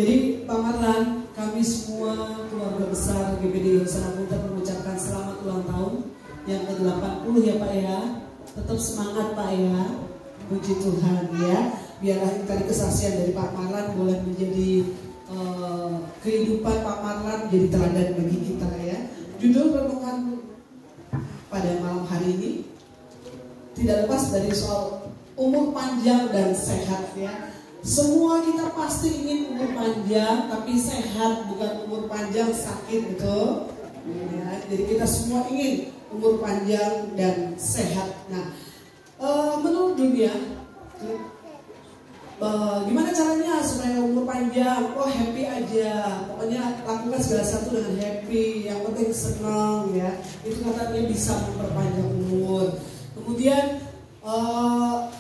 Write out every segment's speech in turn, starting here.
Jadi Pak Marlan, kami semua keluarga besar GBD Husana Putra mengucapkan selamat ulang tahun yang ke-80 ya Pak ya. Tetap semangat Pak ya. Puji Tuhan ya. Biarlah tadi kesaksian dari Pak Marlan boleh menjadi kehidupan Pak Marlan menjadi teladan bagi kita ya. Judul renungan pada malam hari ini tidak lepas dari soal umur panjang dan sehat ya. Semua kita pasti ingin umur panjang, tapi sehat, bukan umur panjang sakit, betul? Ya, jadi kita semua ingin umur panjang dan sehat. Nah, menurut dunia, gimana caranya supaya umur panjang? Oh, happy aja, pokoknya lakukan segala sesuatu dengan happy, yang penting senang ya. Itu katanya bisa memperpanjang umur. Kemudian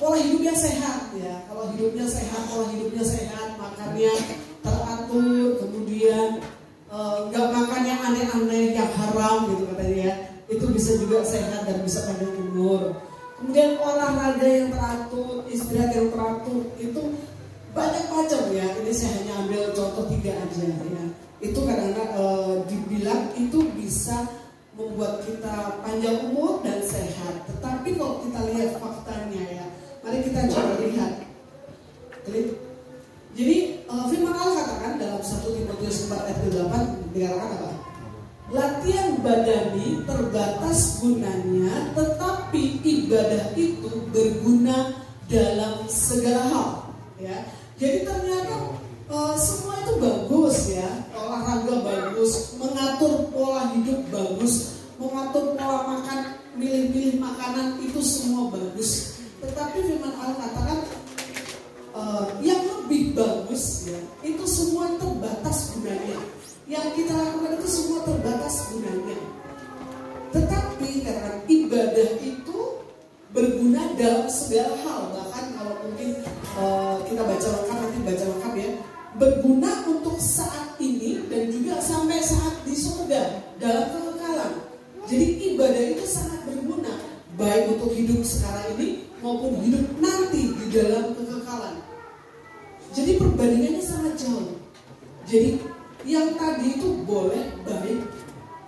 pola hidupnya sehat ya. Kalau hidupnya sehat, pola hidupnya sehat, makannya teratur, kemudian nggak makan yang aneh-aneh, yang haram gitu katanya ya. Itu bisa juga sehat dan bisa panjang umur. Kemudian olahraga yang teratur, istirahat yang teratur, itu banyak macam ya. Ini saya hanya ambil contoh 3 aja ya. Itu kadang-kadang dibilang itu bisa membuat kita panjang umur dan sehat. Tetapi kalau kita lihat faktanya ya, mari kita coba lihat. Jadi firman Allah katakan dalam 1 Timotius 4 ayat 8 dikatakan apa? Latihan badani terbatas gunanya, tetapi ibadah itu berguna dalam segala hal. Ya, jadi ternyata semua itu bagus ya, olahraga bagus, mengatur pola hidup bagus, mengatur pola makan, milih-milih makanan itu semua bagus. Tetapi firman Allah katakan yang lebih bagus ya, itu semua terbatas gunanya. Yang kita lakukan itu semua terbatas gunanya. Tetapi karena ibadah itu berguna dalam segala hal. Bahkan kalau mungkin kita baca lengkap, nanti baca lengkap ya, berguna untuk saat ini dan juga sampai saat di surga dalam kekekalan. Jadi ibadah itu sangat berguna baik untuk hidup sekarang ini maupun hidup nanti di dalam kekekalan. Jadi perbandingannya sangat jauh. Jadi yang tadi itu boleh baik,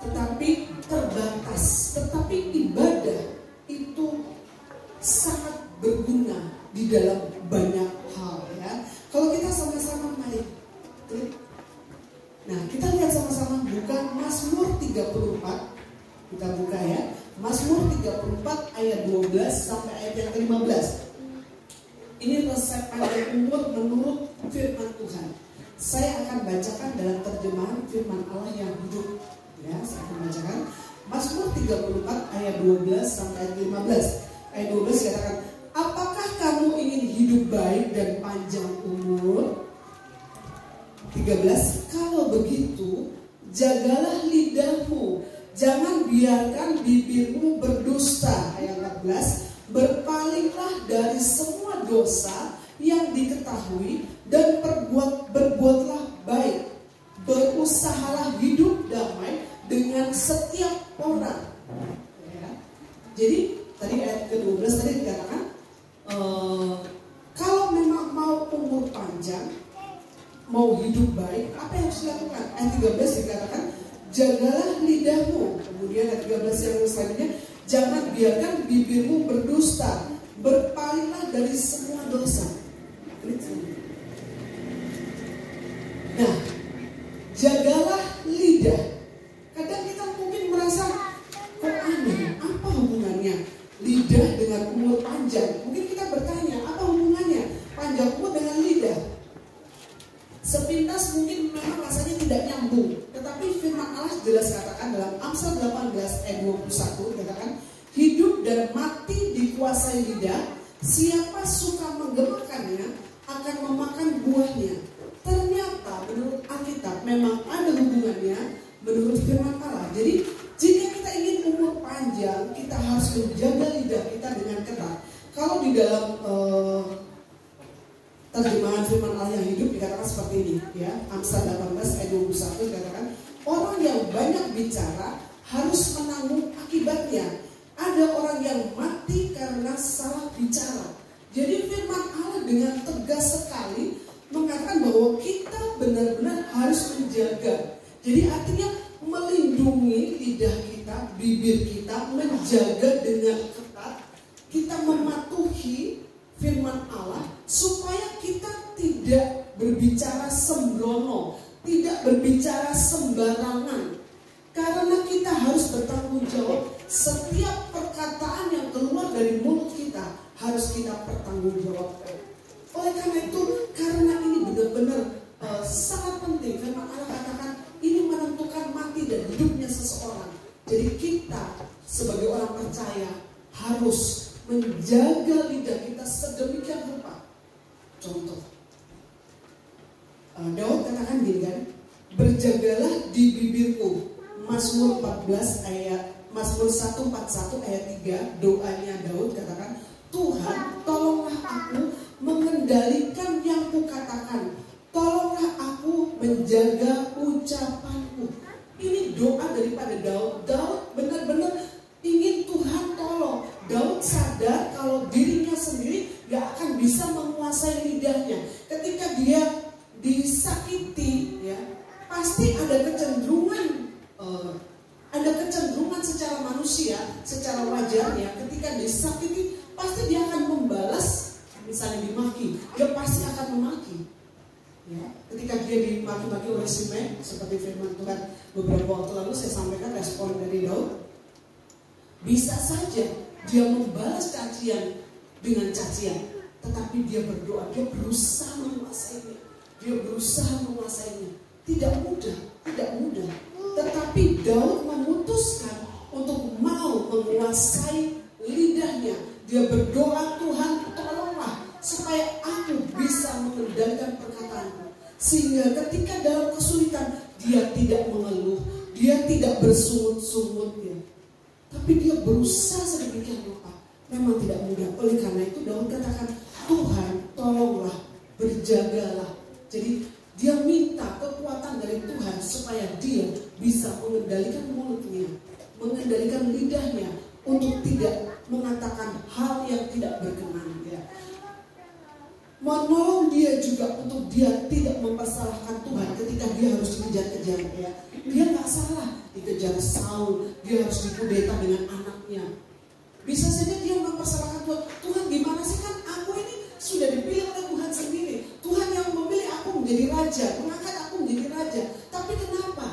tetapi terbatas. Tetapi ibadah itu sangat berguna di dalam banyak hal ya. Kalau kita sama-sama mari. Nah, kita lihat sama-sama buka Mazmur 34. Kita buka ya. Mazmur 34 ayat 12 sampai ayat yang ke-15. Ini resep panjang umur menurut firman Tuhan. Saya akan bacakan dalam terjemahan firman Allah yang hidup. Ya, saya akan bacakan Mazmur 34 ayat 12 sampai ayat 15. Ayat 12 katakan, apakah kamu ingin hidup baik dan panjang umur? 13, kalau begitu jagalah lidahmu, jangan biarkan bibirmu berdusta. Ayat 14, berpalinglah dari semua dosa yang diketahui dan berbuatlah baik, berusahalah hidup damai dengan setiap orang ya. Jadi tadi ayat ke-12 tadi dikatakan kalau memang mau umur panjang, mau hidup baik, apa yang harus dilakukan? Ayat 13 dikatakan jagalah lidahmu. Kemudian ayat 13 yang selanjutnya, jangan biarkan bibirmu berdusta, berpalinglah dari semua dosa. Nah, jagalah lidah. Kadang kita mungkin merasa kok aneh, apa hubungannya lidah dengan umur panjang? Mungkin kita bertanya, apa hubungannya panjang umur dengan lidah? Sepintas mungkin memang rasanya tidak nyambung. Tetapi firman Allah jelas katakan dalam Amsal 18 ayat 21 katakan, hidup dan mati dikuasai lidah, siapa suka menggemakannya akan memakan buahnya. Ternyata menurut Alkitab memang ada hubungannya menurut firman Allah. Jadi jika kita ingin umur panjang, kita harus menjaga lidah kita dengan ketat. Kalau di dalam terjemahan firman Allah yang hidup dikatakan seperti ini ya, Amsal 18 ayat 21 dikatakan, orang yang banyak bicara harus menanggung akibatnya. Ada orang yang mati karena salah bicara. Jadi firman Allah dengan tegas sekali mengatakan bahwa kita benar-benar harus menjaga. Jadi artinya melindungi lidah kita, bibir kita, menjaga dengan ketat. Kita mematuhi firman Allah supaya kita tidak berbicara sembrono, tidak berbicara sembarangan. Karena kita harus bertanggung jawab. Setiap perkataan yang keluar dari mulut kita harus kita pertanggungjawabkan. Oleh karena itu, karena ini benar-benar sangat penting, firman Allah katakan ini menentukan mati dan hidupnya seseorang. Jadi kita sebagai orang percaya harus menjaga lidah kita sedemikian rupa. Contoh, Daud katakan gini kan, berjagalah di bibirku. Mazmur 14 ayat Mazmur 141 ayat 3, doanya Daud katakan, Tuhan tolonglah aku mengendalikan yang kukatakan, tolonglah aku menjaga ucapanku. Ini doa daripada Daud. Daud benar-benar ingin Tuhan tolong. Daud sadar kalau dirinya sendiri gak akan bisa menguasai lidahnya. Ketika dia disakiti, ya, pasti ada kecenderungan secara manusia, secara wajarnya, ketika disakiti pasti dia akan membalas. Misalnya dimaki, dia pasti akan memaki. Ya, ketika dia dimaki-maki oleh Simei, seperti firman Tuhan beberapa waktu lalu saya sampaikan respon dari Daud, bisa saja dia membalas cacian dengan cacian, tetapi dia berdoa, dia berusaha menguasainya. Tidak mudah. Tetapi Daud memutuskan untuk mau menguasai lidahnya. Dia berdoa, Tuhan tolonglah supaya aku bisa mengendalikan perkataanku. Sehingga ketika dalam kesulitan dia tidak mengeluh, dia tidak bersungut-sungut, ya. Tapi dia berusaha sedemikian rupa. Memang tidak mudah. Oleh karena itu Daud katakan, Tuhan tolonglah, berjagalah. Jadi dia minta kekuatan dari Tuhan supaya dia bisa mengendalikan mulutnya, mengendalikan lidahnya untuk tidak mengatakan hal yang tidak berkenan, ya. Menolong dia juga untuk dia tidak mempersalahkan Tuhan ketika dia harus dikejar-kejar, ya. Dia nggak salah dikejar Saul, dia harus dikudeta dengan anaknya. Bisa saja dia mempersalahkan Tuhan. Tuhan gimana sih, kan aku ini sudah dipilih oleh Tuhan sendiri. Tuhan yang memilih aku menjadi raja, mengangkat aku menjadi raja. Tapi kenapa?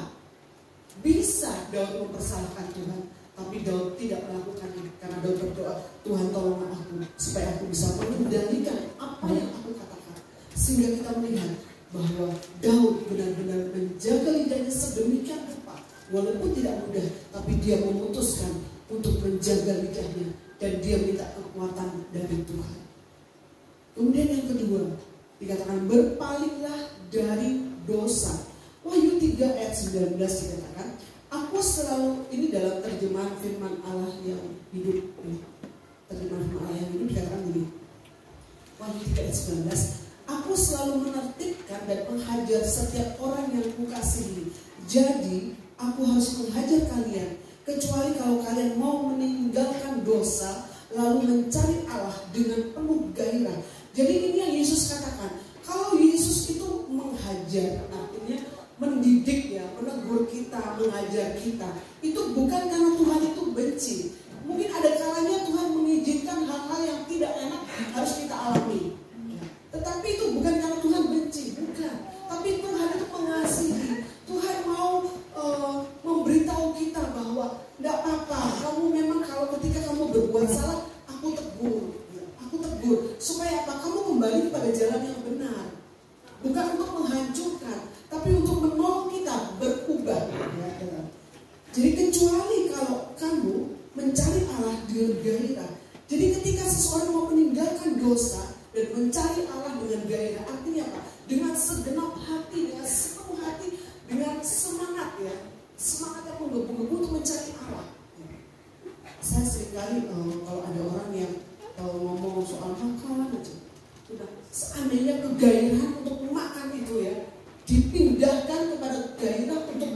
Bisa Daud mempersalahkan Tuhan, tapi Daud tidak melakukannya. Karena Daud berdoa, Tuhan tolonglah aku supaya aku bisa mengendalikan apa yang aku katakan. Sehingga kita melihat bahwa Daud benar-benar menjaga lidahnya sedemikian rupa. Walaupun tidak mudah, tapi dia memutuskan untuk menjaga lidahnya. Dan dia minta kekuatan dari Tuhan. Kemudian yang kedua, dikatakan berpalinglah dari dosa. Wahyu 3 ayat 19 dikatakan, aku selalu, ini dalam terjemahan firman Allah yang hidup, terjemahan firman Allah yang hidup dikatakan gini, Wahyu 3 ayat 19, aku selalu menertibkan dan menghajar setiap orang yang kukasihi. Jadi aku harus menghajar kalian, kecuali kalau kalian mau meninggalkan dosa lalu mencari Allah dengan penuh gairah. Jadi ini yang Yesus katakan. Kalau Yesus itu menghajar, artinya mendidik, ya, menegur kita, mengajar kita, itu bukan karena Tuhan itu benci. Mungkin ada kalanya Tuhan mengizinkan hal-hal yang tidak enak harus kita alami, ya. Tetapi itu bukan karena Tuhan benci, bukan. Tapi Tuhan itu mengasihi. Tuhan mau memberitahu kita bahwa tidak apa-apa, kamu memang kalau ketika kamu berbuat salah, aku tegur. Supaya apa? Kamu kembali pada jalan yang benar. Bukan untuk menghancurkan, tapi untuk menolong kita berubah, ya. Jadi kecuali kalau kamu mencari Allah dengan gairah. Jadi ketika seseorang mau meninggalkan dosa dan mencari Allah dengan gairah, artinya apa? Dengan segenap hati, dengan sepenuh hati, dengan semangat, ya. Semangat yang menggebu-gebu untuk mencari Allah. Saya seringkali kalau ada orang yang ngomong soal makan aja, sudah seandainya kegairahan untuk makan itu, ya, dipindahkan kepada gairah untuk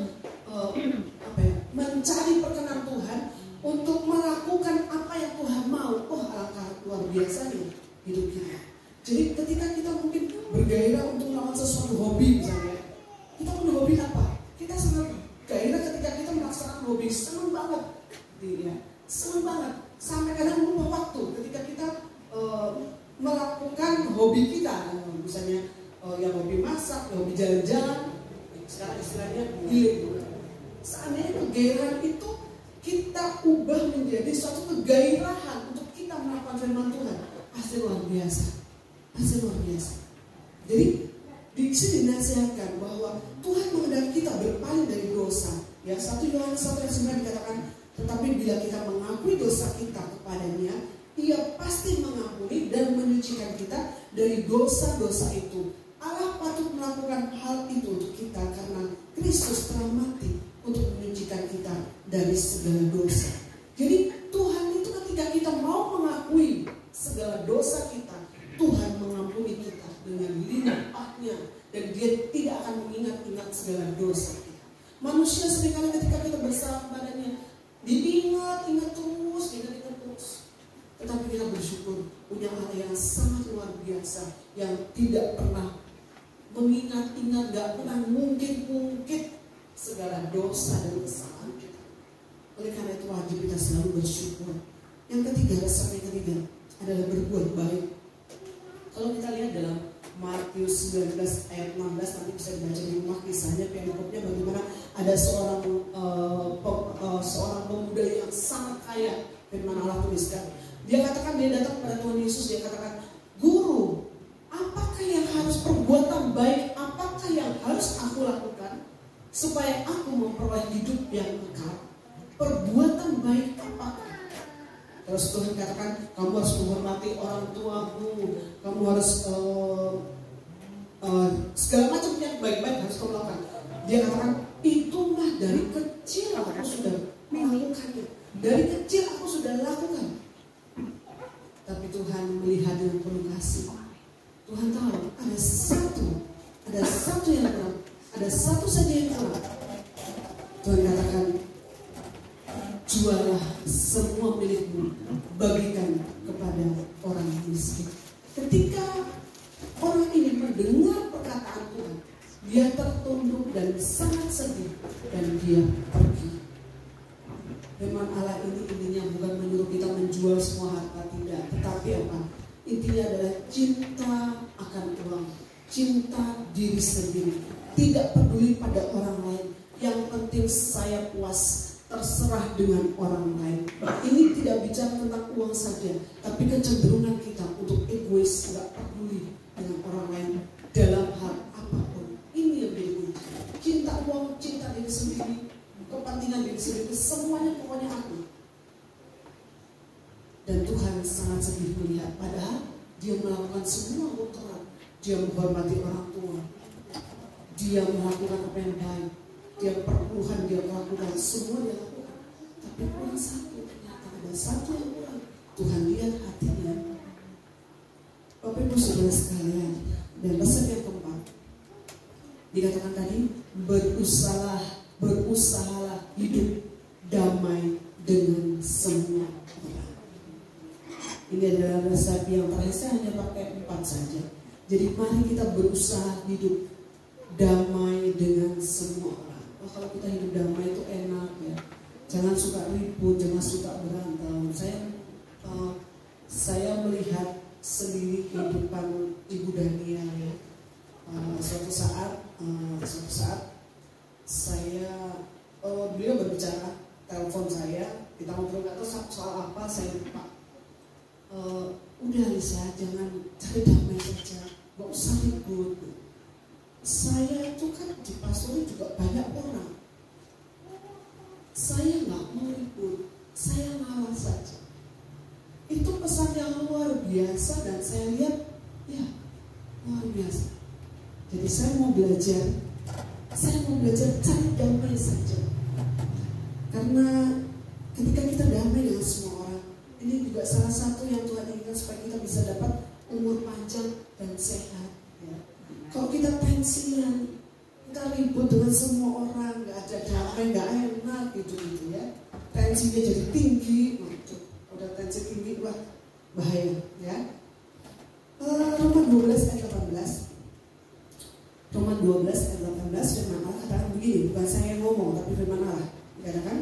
mencari perkenan Tuhan, untuk melakukan apa yang Tuhan mau. Alangkah luar biasanya hidup kita. Jadi ketika kita mungkin bergairah untuk melakukan sesuatu hobi misalnya. Kita punya hobi apa? Kita sangat gairah ketika kita melaksanakan hobi, senang banget, ya, senang banget. Sampai kadang lupa waktu ketika kita melakukan hobi kita, misalnya yang hobi masak, yang hobi jalan-jalan, sekarang istilahnya healing. Seandainya kegairahan itu kita ubah menjadi suatu kegairahan untuk kita melakukan firman Tuhan, pasti luar biasa, pasti luar biasa. Jadi di sini dinasihatkan bahwa Tuhan menghendaki kita berpaling dari dosa. Ya, 1 Yohanes 1 ayat 9 dikatakan, tetapi bila kita mengakui dosa kita kepadanya, Ia pasti mengampuni dan menyucikan kita dari dosa-dosa itu. Allah patut melakukan hal itu untuk kita karena Kristus telah mati untuk menyucikan kita dari segala dosa. Jadi Tuhan itu ketika kita mau mengakui segala dosa kita, Tuhan mengampuni kita dengan limpahnya dan Dia tidak akan mengingat-ingat segala dosa kita. Manusia seringkali ketika kita bersalah padanya, diingat-ingat terus, ingat-ingat terus. Tetapi kita bersyukur punya Allah yang sangat luar biasa, yang tidak pernah mengingat-ingat, gak pernah mungkin-mungkin segala dosa dan kesalahan kita. Oleh karena itu wajib kita selalu bersyukur. Yang ketiga, resep yang ketiga adalah berbuat baik. Kalau kita lihat dalam Matius 19 ayat 16, nanti bisa dibaca di rumah kisahnya, perikopnya bagaimana ada seorang pemuda yang sangat kaya, firman Allah tuliskan. Dia katakan, dia datang kepada Tuhan Yesus, dia katakan, Guru, apakah yang harus perbuatan baik, apakah yang harus aku lakukan supaya aku memperoleh hidup yang kekal? Perbuatan baik apakah? Terus Tuhan katakan, kamu harus menghormati orang tuamu, kamu harus segala macam yang baik-baik harus kamu lakukan. Dia katakan, itulah dari kecil aku sudah melakukannya, dari kecil aku sudah lakukan. Tapi Tuhan melihat dengan penuh kasih. Tuhan tahu ada satu yang kurang, ada satu saja yang kurang. Tuhan katakan, jualah semua milikmu, bagikan kepada orang miskin. Ketika orang ini mendengar perkataan Tuhan, dia tertunduk dan sangat sedih dan dia pergi. Firman Allah ini intinya bukan menyuruh kita menjual semua harta, tidak. Tetapi apa? Intinya adalah cinta akan uang, cinta diri sendiri, tidak peduli pada orang lain. Yang penting saya puas, terserah dengan orang lain. Ini tidak bicara tentang uang saja, tapi kecenderungan kita untuk egois, tidak peduli dengan orang lain dalam hal apapun. Ini yang menjadi cinta uang, cinta diri sendiri, kepentingan diri sendiri, semuanya pokoknya aku. Dan Tuhan sangat sedih melihat, padahal dia melakukan semua kotoran, dia menghormati orang tua, dia melakukan apa yang baik, dia perpuluhan, dia melakukan semua dia lakukan. Tapi kurang satu, ternyata ada satu yang kurang. Tuhan lihat hatinya. Bapak Ibu Saudara sekalian, dan pesan yang keempat dikatakan tadi, berusahalah hidup damai dengan semua orang. Ini adalah resep yang terakhir, saya hanya pakai 4 saja. Jadi mari kita berusaha hidup damai dengan semua orang. Kalau kita hidup damai itu enak ya. Jangan suka ribut, jangan suka berantem. Saya melihat sendiri kehidupan Ibu Daniel ya. Suatu saat saya beliau berbicara, telepon saya, kita ngobrol nggak tahu soal apa, saya lupa. Udah Lisa, jangan cari damai saja, nggak usah ribut. Saya itu kan di pastori juga banyak orang. Saya nggak mau ribut, saya ngalah saja. Itu pesan yang luar biasa dan saya lihat, ya luar biasa. Jadi saya mau belajar cari damai saja. Karena ketika kita damai dengan semua orang, ini juga salah satu yang Tuhan inginkan supaya kita bisa dapat umur panjang dan sehat. Ya. Kalau kita tensian, kita ribut dengan semua orang, nggak ada damai, nggak enak gitu ya. Tensinya jadi tinggi, udah tensi tinggi, wah bahaya ya. Roma 12 ayat 18. ini bukan saya yang ngomong, tapi firman Allah dikatakan,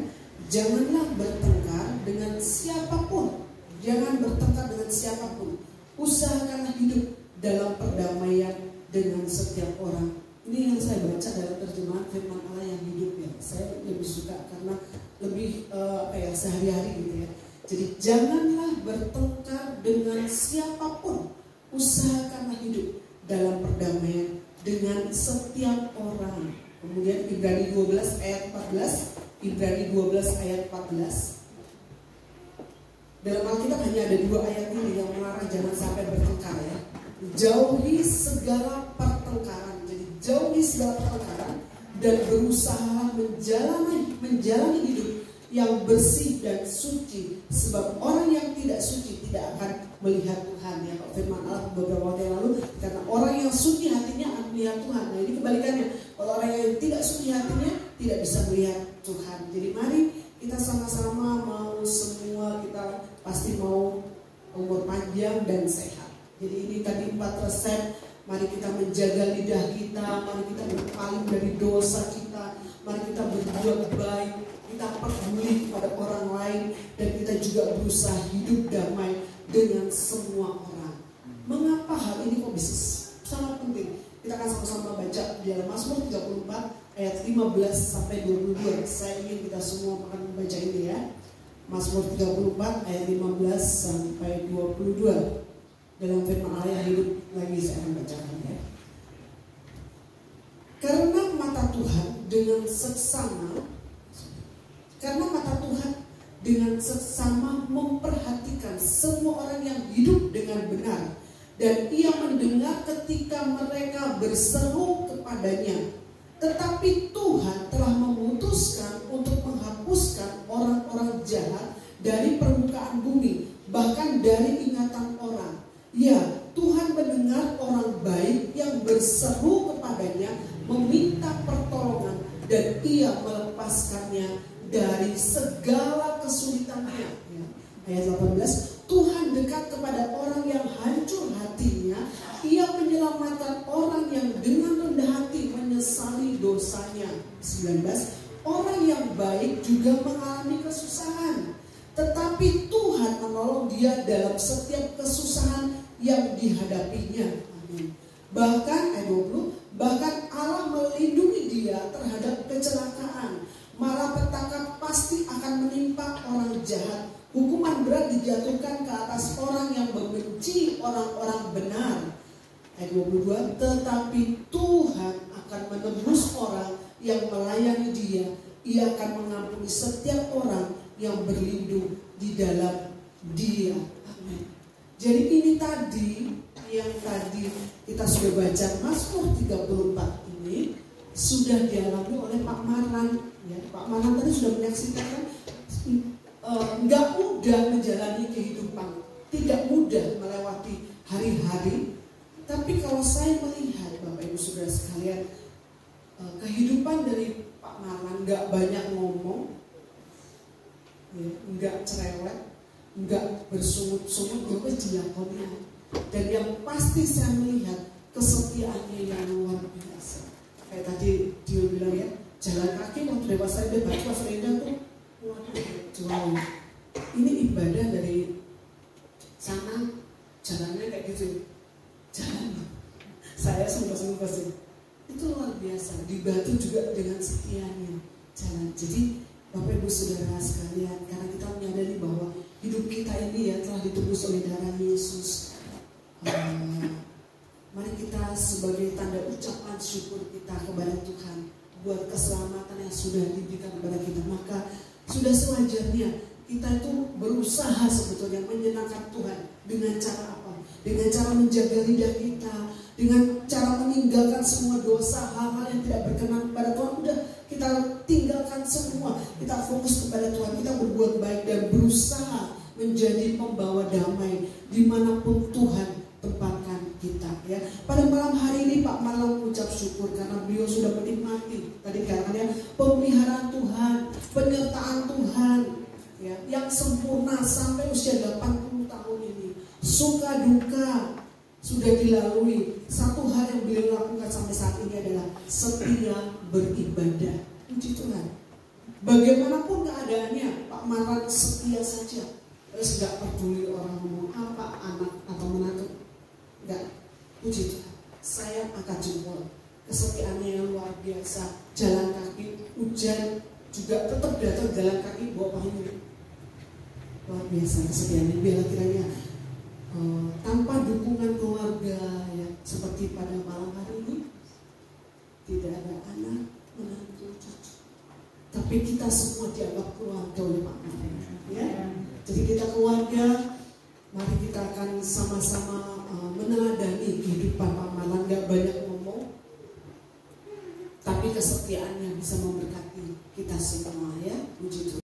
janganlah bertengkar dengan siapapun. Jangan bertengkar dengan siapapun. Usahakanlah hidup dalam perdamaian dengan setiap orang. Ini yang saya baca dalam terjemahan firman Allah yang hidup ya. Saya lebih suka karena lebih sehari-hari gitu ya. Jadi janganlah bertengkar dengan siapapun. Usahakanlah hidup dalam perdamaian dengan setiap orang. Kemudian Ibrani 12 ayat 14. Ibrani 12 ayat 14. Dalam Alkitab hanya ada 2 ayat ini yang melarang jangan sampai bertengkar ya. Jauhi segala pertengkaran. Jadi jauhi segala pertengkaran dan berusaha menjalani hidup yang bersih dan suci, sebab orang yang tidak suci tidak akan melihat Tuhan ya. Kalau firman Allah beberapa waktu yang lalu, karena orang yang suci hatinya akan melihat Tuhan. Nah ini kebalikannya, kalau orang yang tidak suci hatinya tidak bisa melihat Tuhan. Jadi mari kita sama-sama mau semua, kita pasti mau umur panjang dan sehat. Jadi ini tadi 4 resep. Mari kita menjaga lidah kita, mari kita berpaling dari dosa kita, mari kita berbuat baik, kita peduli kepada orang lain, dan kita juga berusaha hidup damai dengan semua orang. Mengapa hal ini kok bisa sangat penting? Kita akan sama-sama baca di dalam Mazmur 34 ayat 15 sampai 22. Saya ingin kita semua akan membaca ini ya. Mazmur 34 ayat 15 sampai 22. Dalam firman Allah yang hidup lagi saya akan bacakan ya. Karena mata Tuhan dengan seksama memperhatikan semua orang yang hidup dengan benar, dan ia mendengar ketika mereka berseru kepadanya. Tetapi Tuhan telah memutuskan untuk menghapuskan orang-orang jahat dari permukaan bumi, bahkan dari ingatan orang. Ya, Tuhan mendengar orang baik yang berseru kepadanya, meminta pertolongan, dan ia melepaskannya dari segala kesulitannya. Ya. Ayat 18, Tuhan dekat kepada orang yang hancur hatinya, ia menyelamatkan orang yang dengan rendah hati menyesali dosanya. 19, orang yang baik juga mengalami kesusahan, tetapi Tuhan menolong dia dalam setiap kesusahan yang dihadapinya. Amin. Bahkan ayat 20, bahkan Allah melindungi dia terhadap kecelakaan. Malapetaka pasti akan menimpa orang jahat. Hukuman berat dijatuhkan ke atas orang yang membenci orang-orang benar. Ayat 22, tetapi Tuhan akan menebus orang yang melayani dia. Ia akan mengampuni setiap orang yang berlindung di dalam dia. Amin. Jadi ini tadi yang tadi kita sudah baca, Mazmur 34 ini sudah dialami oleh Pak Marlan ya. Pak Marlan tadi sudah menyaksikan kan, nggak mudah menjalani kehidupan, tidak mudah melewati hari-hari. Tapi kalau saya melihat Bapak Ibu Saudara sekalian, kehidupan dari Pak Marlan nggak banyak ngomong ya, nggak cerewet, nggak bersungut-sungut, juga dilakonnya. Dan yang pasti saya melihat kesetiaannya yang luar biasa. Kayak tadi dia bilang ya, jalan kaki waktu dewasa dia batu pas rendah tuh, waduh, jauh. Ini ibadah dari sana, jalannya kayak gitu, jalan. Saya sumpah sih, itu luar biasa. Dibantu juga dengan setianya jalan. Jadi Bapak Ibu Saudara sekalian, karena kita menyadari bahwa hidup kita ini ya telah ditebus oleh darah Yesus. Mari kita sebagai tanda ucapan syukur kita kepada Tuhan buat keselamatan yang sudah diberikan kepada kita. Maka sudah sewajarnya kita itu berusaha sebetulnya menyenangkan Tuhan. Dengan cara apa? Dengan cara menjaga lidah kita, dengan cara meninggalkan semua dosa, hal-hal yang tidak berkenan kepada Tuhan. Udah kita tinggalkan semua, kita fokus kepada Tuhan, kita berbuat baik dan berusaha menjadi pembawa damai dimanapun Tuhan tempatkan kita ya. Pada malam hari ini Pak Marlan mengucap syukur karena beliau sudah menikmati tadi katanya pemeliharaan Tuhan, penyertaan Tuhan ya, yang sempurna sampai usia 80 tahun ini. Suka duka sudah dilalui, satu hal yang beliau lakukan sampai saat ini adalah setia beribadah. Puji Tuhan. Bagaimanapun keadaannya, Pak Marwan setia saja. Terus gak peduli orang ngomong apa, anak atau menantu. Gak. Puji Tuhan. Saya akan jempol. Kesetiaannya yang luar biasa. Jalan kaki, hujan juga tetap datang jalan kaki bawa payung. Luar biasa kesetiaannya. Biar kiranya tanpa dukungan keluarga ya, seperti pada malam hari ini tidak ada anak, menantu, cucu. Tapi kita semua dianggap keluarga oleh Pak Marwan. Ya? Jadi kita keluarga, mari kita akan sama-sama meneladani kehidupan Pak Marwan. Gak banyak ngomong, tapi kesetiaannya bisa memberkati kita semua ya. Puji Tuhan.